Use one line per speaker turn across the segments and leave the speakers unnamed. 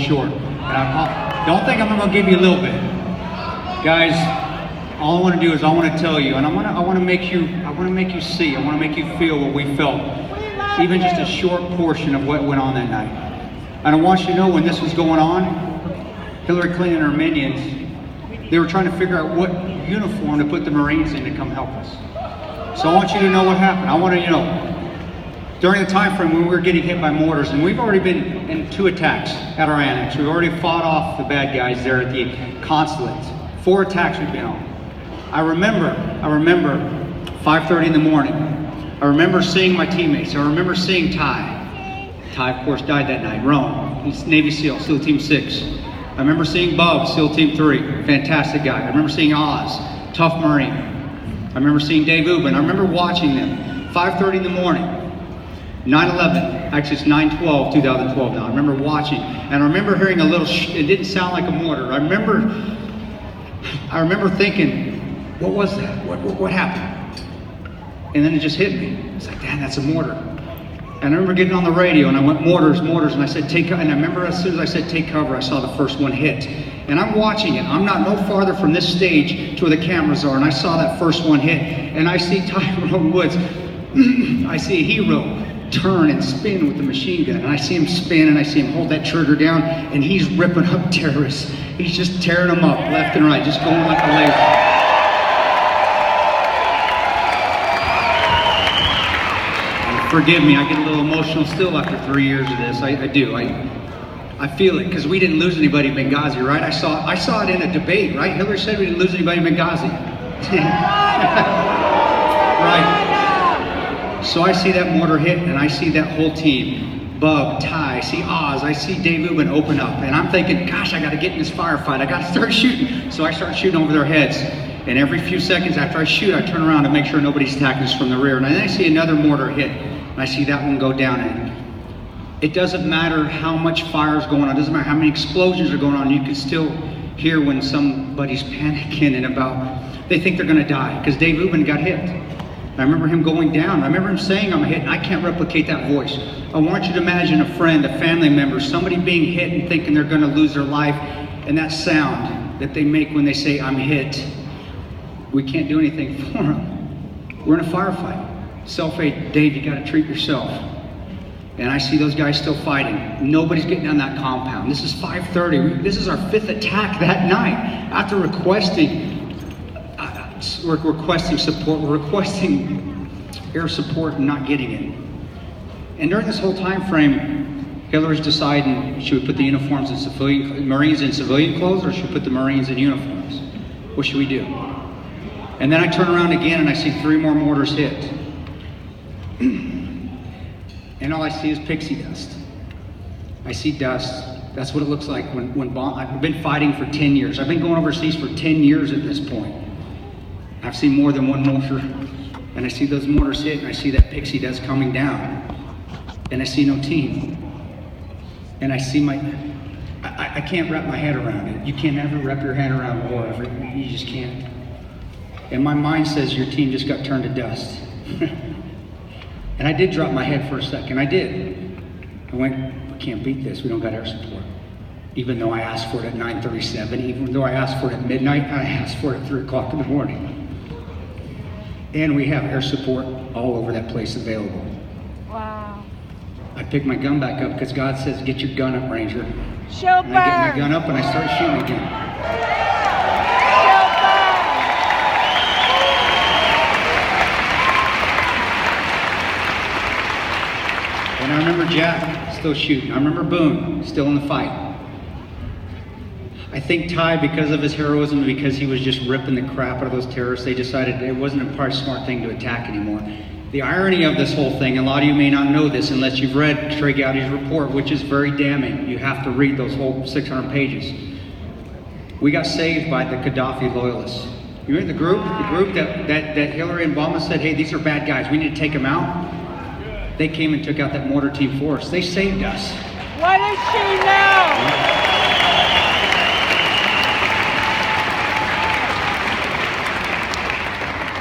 short. Don't think I'm going to give you a little bit. Guys, all I want to do is I want to tell you, and I want to make you see, I want to make you feel what we felt, even just a short portion of what went on that night. And I want you to know when this was going on, Hillary Clinton and her minions, they were trying to figure out what uniform to put the Marines in to come help us. So I want you to know what happened. I want to, during the time frame when we were getting hit by mortars, and we've already been in 2 attacks at our annex. We've already fought off the bad guys there at the consulate. 4 attacks we've been on. I remember 5:30 in the morning. I remember seeing my teammates. I remember seeing Ty. Ty, of course, died that night. Rome, he's Navy SEAL, SEAL Team 6. I remember seeing Bub, SEAL Team 3, fantastic guy. I remember seeing Oz, tough Marine. I remember seeing Dave Ubben. I remember watching them. 5:30 in the morning. 9/11, actually it's 9/12/2012 now. I remember watching, and I remember hearing a little, it didn't sound like a mortar. I remember thinking, what was that? What happened? And then it just hit me. It's like, damn, that's a mortar. And I remember getting on the radio and I went, mortars, and I said, and I remember as soon as I said, take cover, I saw the first one hit. And I'm watching it. I'm not no farther from this stage to where the cameras are, and I saw that first one hit, and I see Tyrone Woods. I see a hero turn and spin with the machine gun, and I see him spin, and I see him hold that trigger down, and he's ripping up terrorists. He's just tearing them up left and right, just going like a laser. Forgive me, I get a little emotional still after 3 years of this. I do. I feel it, because we didn't lose anybody in Benghazi, right? I saw it in a debate, right? Hillary said we didn't lose anybody in Benghazi. Right. So I see that mortar hit, and I see that whole team. Bub, Ty, I see Oz, I see Dave Ubben open up, and I'm thinking, gosh, I got to get in this firefight. I got to start shooting. So I start shooting over their heads. And every few seconds after I shoot, I turn around to make sure nobody's attacking us from the rear. And then I see another mortar hit. And I see that one go down, and it doesn't matter how much fire is going on, it doesn't matter how many explosions are going on, you can still hear when somebody's panicking and they think they're gonna die, because Dave Ubben got hit. I remember him going down, I remember him saying I'm hit, and I can't replicate that voice. I want you to imagine a friend, a family member, somebody being hit and thinking they're gonna lose their life, and that sound that they make when they say I'm hit, we can't do anything for them. We're in a firefight. Self-aid, Dave, you gotta treat yourself. And I see those guys still fighting. Nobody's getting on that compound. This is 5:30. This is our 5th attack that night. After requesting support, we're requesting air support and not getting it. And during this whole time frame, Hillary's deciding, should we put the uniforms in Marines in civilian clothes, or should we put the Marines in uniforms? What should we do? And then I turn around again and I see 3 more mortars hit. And all I see is pixie dust. I see dust. That's what it looks like when I've been fighting for 10 years. I've been going overseas for 10 years at this point. I've seen more than one mortar. And I see those mortars hit, and I see that pixie dust coming down. And I see no team. And I see I can't wrap my head around it. You can't ever wrap your head around war. You just can't. And my mind says your team just got turned to dust. And I did drop my head for a second. I did. I went, we can't beat this. We don't got air support. Even though I asked for it at 9:37, even though I asked for it at midnight, I asked for it at 3 o'clock in the morning. And we have air support all over that place available.
Wow.
I picked my gun back up because God says, get your gun up, Ranger.
Chauffeur.
And I get my gun up and I start shooting again. And I remember Jack still shooting. I remember Boone still in the fight. I think Ty, because of his heroism, because he was just ripping the crap out of those terrorists, they decided it wasn't a probably smart thing to attack anymore. The irony of this whole thing, a lot of you may not know this unless you've read Trey Gowdy's report, which is very damning. You have to read those whole 600 pages. We got saved by the Gaddafi loyalists. You remember the group that Hillary and Obama said, hey, these are bad guys, we need to take them out? They came and took out that mortar team for us. They saved us.
What is she now?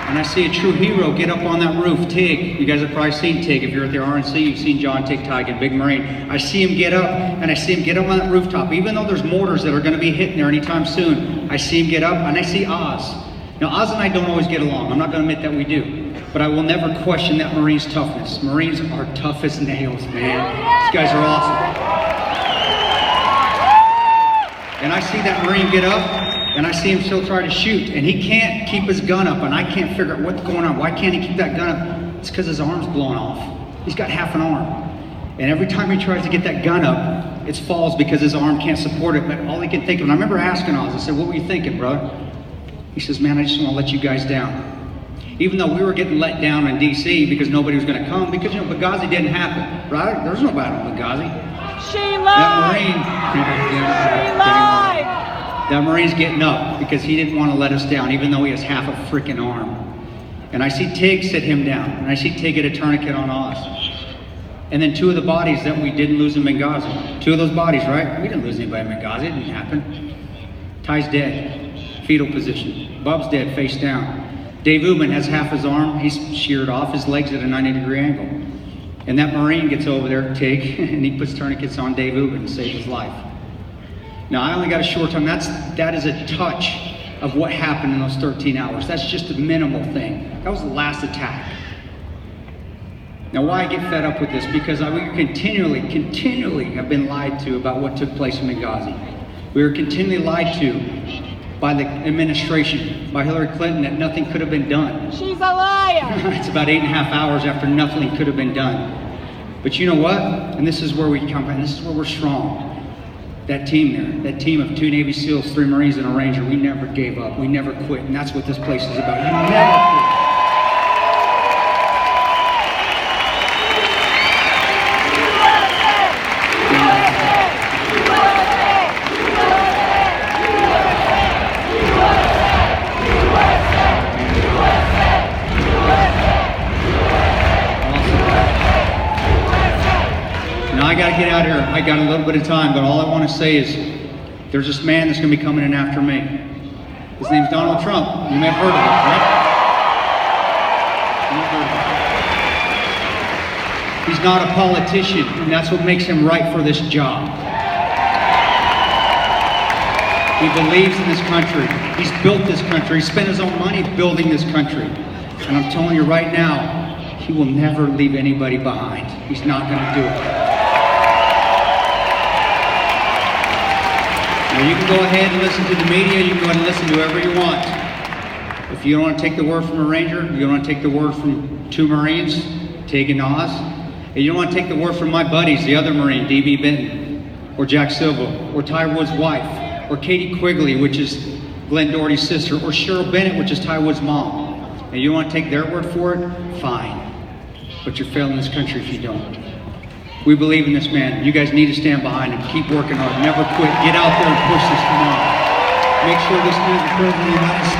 And I see a true hero get up on that roof. Tig, you guys have probably seen Tig. If you're at the RNC, you've seen John Tig Tigan, big Marine. I see him get up, and I see him get up on that rooftop. Even though there's mortars that are going to be hitting there anytime soon, I see him get up, and I see Oz. Now, Oz and I don't always get along. I'm not going to admit that we do. But I will never question that Marine's toughness. Marines are tough as nails, man. These guys are awesome. And I see that Marine get up, and I see him still try to shoot, and he can't keep his gun up, and I can't figure out what's going on. Why can't he keep that gun up? It's because his arm's blown off. He's got half an arm. And every time he tries to get that gun up, it falls because his arm can't support it, but all he can think of, and I remember asking Oz, I said, what were you thinking, brother? He says, man, I just want to let you guys down. Even though we were getting let down in D.C. because nobody was going to come, because, you know, Benghazi didn't happen, right? There was no battle in Benghazi.
She lied. She lied.
That Marine's getting up because he didn't want to let us down, even though he has half a freaking arm. And I see Tig sit him down, and I see Tig get a tourniquet on Oz. And then two of the bodies that we didn't lose in Benghazi. Two of those bodies, right? We didn't lose anybody in Benghazi. It didn't happen. Ty's dead, fetal position. Bub's dead, face down. Dave Ubben has half his arm. He's sheared off. His leg's at a 90-degree angle. And that Marine gets over there, Tig, and he puts tourniquets on Dave Ubben to save his life. Now, I only got a short time. That is a touch of what happened in those 13 hours. That's just a minimal thing. That was the last attack. Now, why I get fed up with this? Because we continually have been lied to about what took place in Benghazi. We were continually lied to by the administration, by Hillary Clinton, that nothing could have been done.
She's a liar.
It's about 8.5 hours after nothing could have been done. But you know what? And this is where we come from, and this is where we're strong. That team there, that team of 2 Navy SEALs, 3 Marines, and a Ranger, we never gave up. We never quit, and that's what this place is about. You never quit. Now I got to get out of here. I got a little bit of time, but all I want to say is there's this man that's going to be coming in after me. His name's Donald Trump. You may have heard of him, right? You may have heard of him. He's not a politician, and that's what makes him right for this job. He believes in this country. He's built this country. He spent his own money building this country. And I'm telling you right now, he will never leave anybody behind. He's not going to do it. Now you can go ahead and listen to the media, you can go ahead and listen to whoever you want. If you don't want to take the word from a Ranger, you don't want to take the word from 2 Marines, Tig and Oz, and you don't want to take the word from my buddies, the other Marine, D.B. Benton, or Jack Silva, or Ty Wood's wife, or Katie Quigley, which is Glenn Doherty's sister, or Cheryl Bennett, which is Ty Wood's mom. And you want to take their word for it? Fine. But you're failing this country if you don't. We believe in this man. You guys need to stand behind him. Keep working hard. Never quit. Get out there and push this. Come on. Make sure this man is the President of the United States.